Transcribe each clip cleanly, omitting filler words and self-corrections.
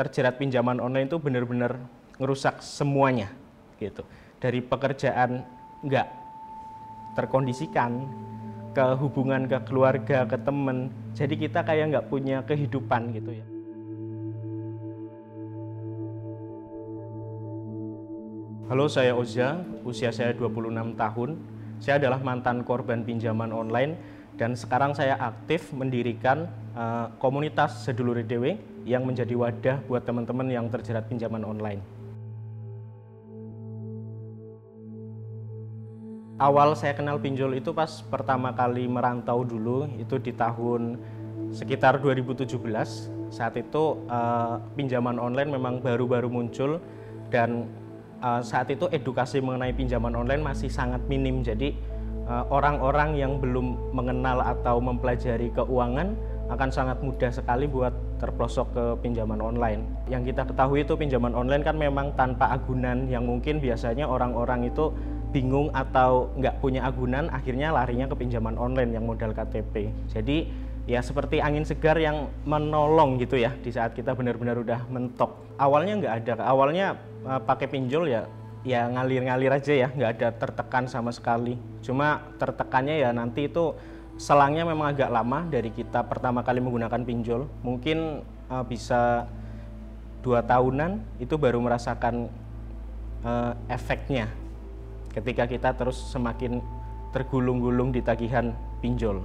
terjerat pinjaman online itu benar-benar ngerusak semuanya gitu. Dari pekerjaan nggak terkondisikan, ke hubungan ke keluarga, ke temen. Jadi kita kayak nggak punya kehidupan gitu ya. Halo, saya Oza, usia saya 26 tahun. Saya adalah mantan korban pinjaman online dan sekarang saya aktif mendirikan komunitas Sedulure Dewe yang menjadi wadah buat teman-teman yang terjerat pinjaman online. Awal saya kenal pinjol itu pas pertama kali merantau dulu, itu di tahun sekitar 2017. Saat itu pinjaman online memang baru-baru muncul dan saat itu edukasi mengenai pinjaman online masih sangat minim. Jadi orang-orang yang belum mengenal atau mempelajari keuangan akan sangat mudah sekali buat terpelosok ke pinjaman online. Yang kita ketahui itu pinjaman online kan memang tanpa agunan, yang mungkin biasanya orang-orang itu bingung atau nggak punya agunan, akhirnya larinya ke pinjaman online yang modal KTP. Jadi ya seperti angin segar yang menolong gitu ya di saat kita benar-benar udah mentok. Awalnya nggak ada, awalnya pakai pinjol ya ngalir-ngalir aja ya, nggak ada tertekan sama sekali. Cuma tertekannya ya nanti itu selangnya memang agak lama dari kita pertama kali menggunakan pinjol. Mungkin bisa 2 tahunan itu baru merasakan efeknya ketika kita terus semakin tergulung-gulung di tagihan pinjol.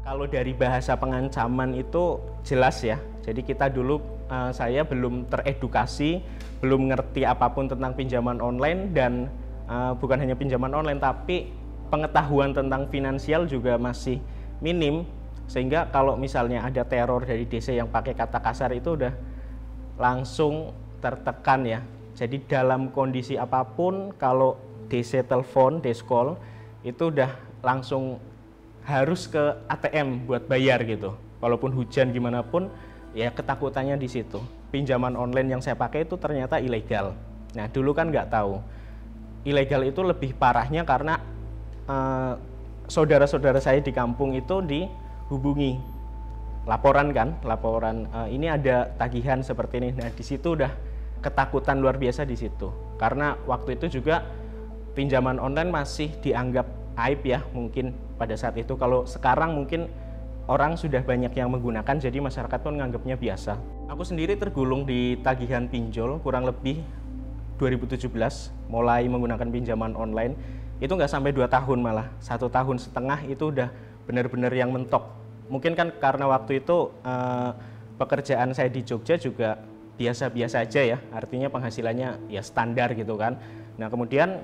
Kalau dari bahasa pengancaman itu jelas ya. Jadi kita dulu, saya belum teredukasi, belum ngerti apapun tentang pinjaman online dan bukan hanya pinjaman online, tapi pengetahuan tentang finansial juga masih minim. Sehingga kalau misalnya ada teror dari DC yang pakai kata kasar itu udah langsung tertekan ya. Jadi dalam kondisi apapun kalau DC telepon, DC call itu udah langsung harus ke ATM buat bayar gitu. Walaupun hujan gimana pun ya ketakutannya di situ. Pinjaman online yang saya pakai itu ternyata ilegal. Nah dulu kan nggak tahu. Ilegal itu lebih parahnya karena saudara-saudara saya di kampung itu dihubungi. Laporan ini ada tagihan seperti ini. Nah di situ udah ketakutan luar biasa di situ. Karena waktu itu juga pinjaman online masih dianggap aib ya mungkin pada saat itu. Kalau sekarang mungkin orang sudah banyak yang menggunakan, jadi masyarakat pun menganggapnya biasa. Aku sendiri tergulung di tagihan pinjol kurang lebih 2017 mulai menggunakan pinjaman online. Itu nggak sampai 2 tahun, malah 1 tahun setengah itu udah benar-benar yang mentok. Mungkin kan karena waktu itu pekerjaan saya di Jogja juga biasa-biasa aja ya, artinya penghasilannya ya standar gitu kan. Nah kemudian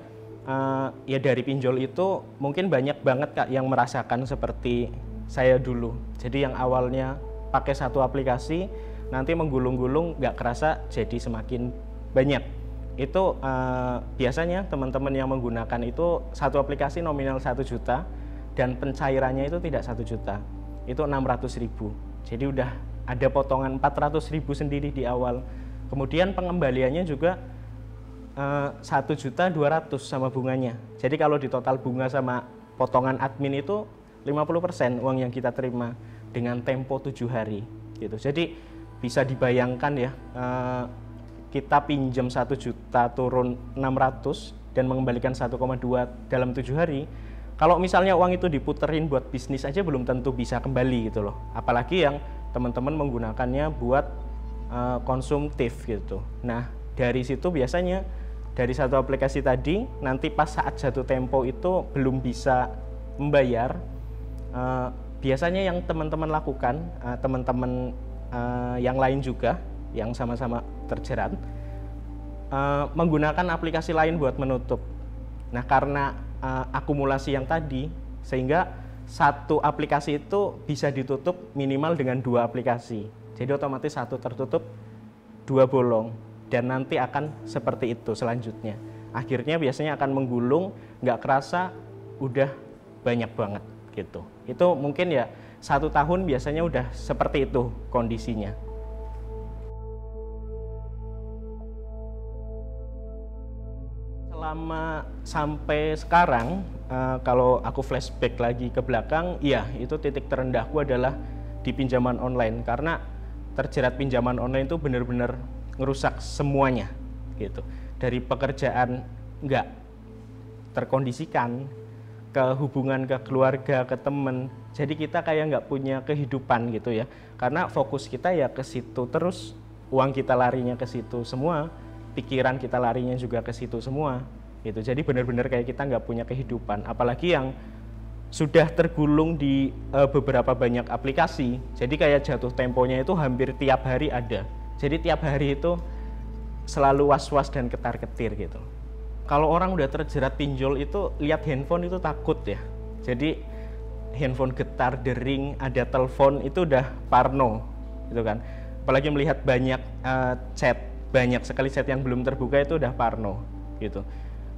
ya dari pinjol itu mungkin banyak banget Kak yang merasakan seperti saya dulu. Jadi yang awalnya pakai satu aplikasi nanti menggulung-gulung nggak kerasa jadi semakin banyak. Itu biasanya teman-teman yang menggunakan itu satu aplikasi nominal 1 juta dan pencairannya itu tidak 1 juta, itu 600.000. Jadi udah ada potongan 400.000 sendiri di awal. Kemudian pengembaliannya juga 1.200.000 sama bunganya. Jadi kalau di total bunga sama potongan admin itu 50% uang yang kita terima dengan tempo 7 hari gitu. Jadi bisa dibayangkan ya, kita pinjam 1 juta turun 600 dan mengembalikan 1,2 dalam 7 hari. Kalau misalnya uang itu diputerin buat bisnis aja belum tentu bisa kembali gitu loh. Apalagi yang teman-teman menggunakannya buat konsumtif gitu. Nah dari situ biasanya dari satu aplikasi tadi, nanti pas saat jatuh tempo itu belum bisa membayar, biasanya yang teman-teman lakukan, teman-teman yang lain juga, yang sama-sama terjerat, menggunakan aplikasi lain buat menutup. Nah karena akumulasi yang tadi, sehingga satu aplikasi itu bisa ditutup minimal dengan 2 aplikasi. Jadi otomatis satu tertutup, 2 bolong. Dan nanti akan seperti itu selanjutnya. Akhirnya biasanya akan menggulung, nggak kerasa udah banyak banget gitu. Itu mungkin ya 1 tahun biasanya udah seperti itu kondisinya. Selama sampai sekarang, kalau aku flashback lagi ke belakang, iya itu titik terendahku adalah di pinjaman online, karena terjerat pinjaman online itu benar-benar ngerusak semuanya gitu. Dari pekerjaan nggak terkondisikan, ke hubungan ke keluarga, ke temen, jadi kita kayak nggak punya kehidupan gitu ya, karena fokus kita ya ke situ terus, uang kita larinya ke situ semua, pikiran kita larinya juga ke situ semua gitu. Jadi benar-benar kayak kita nggak punya kehidupan, apalagi yang sudah tergulung di beberapa banyak aplikasi. Jadi kayak jatuh temponya itu hampir tiap hari ada, jadi tiap hari itu selalu was-was dan ketar-ketir gitu. Kalau orang udah terjerat pinjol itu lihat handphone itu takut ya, jadi handphone getar, dering, ada telepon itu udah parno gitu kan. Apalagi melihat banyak chat, banyak sekali chat yang belum terbuka itu udah parno gitu.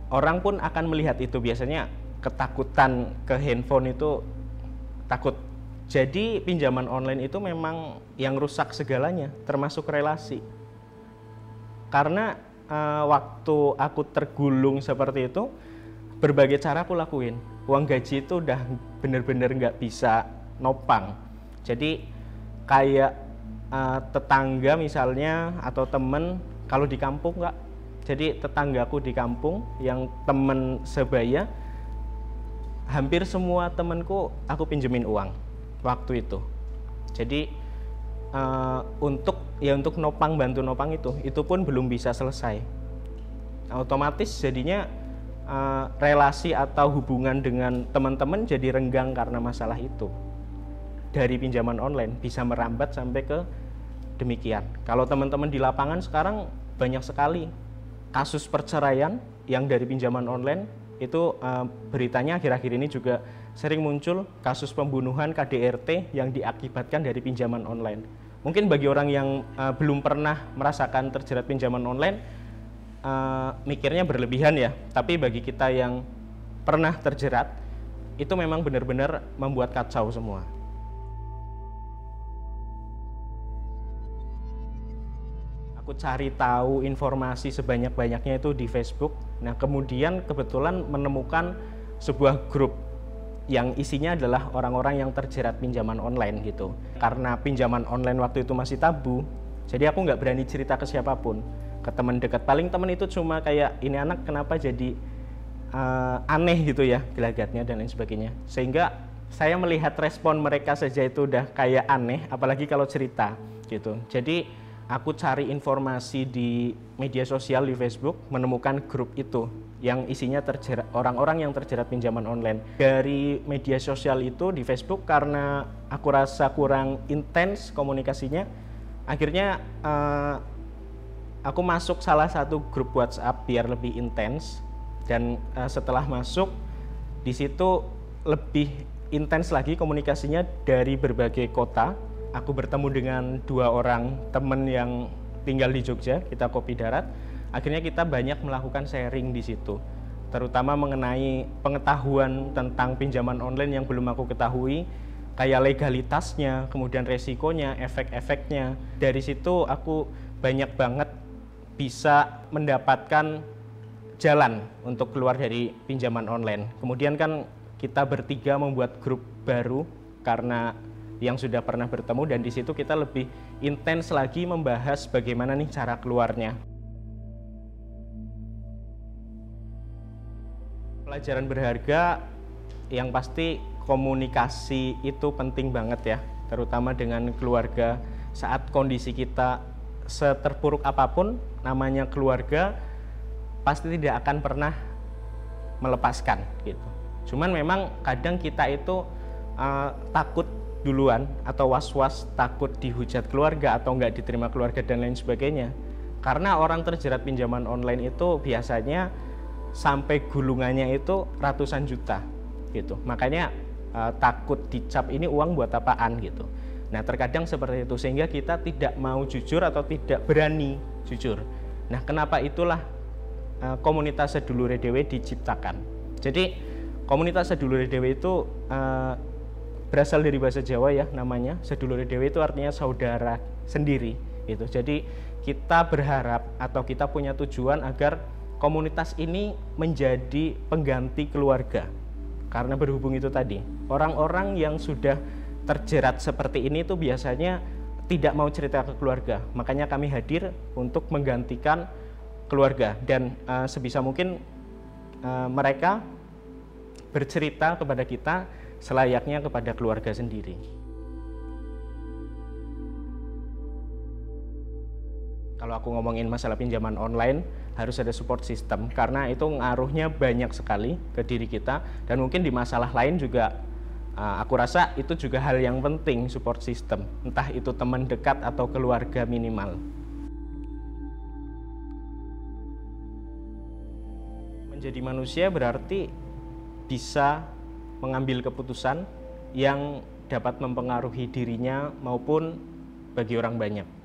Orang pun akan melihat itu, biasanya ketakutan ke handphone itu takut. Jadi pinjaman online itu memang yang rusak segalanya, termasuk relasi. Karena waktu aku tergulung seperti itu, berbagai cara aku lakuin. Uang gaji itu udah bener-bener nggak bisa nopang. Jadi kayak tetangga misalnya atau temen, kalau di kampung nggak. Jadi tetanggaku di kampung yang temen sebaya, hampir semua temenku aku pinjemin uang waktu itu. Jadi untuk nopang, bantu nopang itu pun belum bisa selesai. Otomatis jadinya relasi atau hubungan dengan teman-teman jadi renggang karena masalah itu. Dari pinjaman online bisa merambat sampai ke demikian. Kalau teman-teman di lapangan sekarang banyak sekali kasus perceraian yang dari pinjaman online itu, beritanya akhir-akhir ini juga sering muncul kasus pembunuhan KDRT yang diakibatkan dari pinjaman online. Mungkin bagi orang yang belum pernah merasakan terjerat pinjaman online, mikirnya berlebihan ya, tapi bagi kita yang pernah terjerat, itu memang benar-benar membuat kacau semua. Aku cari tahu informasi sebanyak-banyaknya itu di Facebook. Nah, kemudian kebetulan menemukan sebuah grup yang isinya adalah orang-orang yang terjerat pinjaman online gitu. Karena pinjaman online waktu itu masih tabu, jadi aku nggak berani cerita ke siapapun, ke teman dekat. Paling teman itu cuma kayak, ini anak kenapa jadi aneh gitu ya gelagatnya dan lain sebagainya. Sehingga saya melihat respon mereka saja itu udah kayak aneh, apalagi kalau cerita gitu. Jadi aku cari informasi di media sosial di Facebook, menemukan grup itu yang isinya orang-orang yang terjerat pinjaman online. Dari media sosial itu di Facebook, karena aku rasa kurang intens komunikasinya, akhirnya aku masuk salah satu grup WhatsApp biar lebih intens. Dan setelah masuk di situ lebih intens lagi komunikasinya dari berbagai kota. Aku bertemu dengan 2 orang teman yang tinggal di Jogja, kita kopi darat. Akhirnya kita banyak melakukan sharing di situ, terutama mengenai pengetahuan tentang pinjaman online yang belum aku ketahui, kayak legalitasnya, kemudian resikonya, efek-efeknya. Dari situ aku banyak banget bisa mendapatkan jalan untuk keluar dari pinjaman online. Kemudian kan kita bertiga membuat grup baru karena yang sudah pernah bertemu, dan di situ kita lebih intens lagi membahas bagaimana nih cara keluarnya. Pelajaran berharga yang pasti komunikasi itu penting banget ya, terutama dengan keluarga. Saat kondisi kita seterpuruk apapun, namanya keluarga pasti tidak akan pernah melepaskan gitu. Cuman memang kadang kita itu takut duluan atau was-was, takut dihujat keluarga atau nggak diterima keluarga dan lain sebagainya. Karena orang terjerat pinjaman online itu biasanya sampai gulungannya itu ratusan juta gitu. Makanya takut dicap ini uang buat apaan gitu. Nah, terkadang seperti itu, sehingga kita tidak mau jujur atau tidak berani jujur. Nah, kenapa itulah komunitas Sedulure Dhewe diciptakan. Jadi komunitas Sedulure Dhewe itu berasal dari bahasa Jawa ya, namanya Sedulure Dhewe itu artinya saudara sendiri gitu. Jadi kita berharap atau kita punya tujuan agar komunitas ini menjadi pengganti keluarga. Karena berhubung itu tadi, orang-orang yang sudah terjerat seperti ini tuh biasanya tidak mau cerita ke keluarga. Makanya kami hadir untuk menggantikan keluarga dan sebisa mungkin mereka bercerita kepada kita selayaknya kepada keluarga sendiri. Kalau aku ngomongin masalah pinjaman online, harus ada support system karena itu ngaruhnya banyak sekali ke diri kita, dan mungkin di masalah lain juga aku rasa itu juga hal yang penting, support system, entah itu teman dekat atau keluarga minimal. Menjadi manusia berarti bisa mengambil keputusan yang dapat mempengaruhi dirinya maupun bagi orang banyak.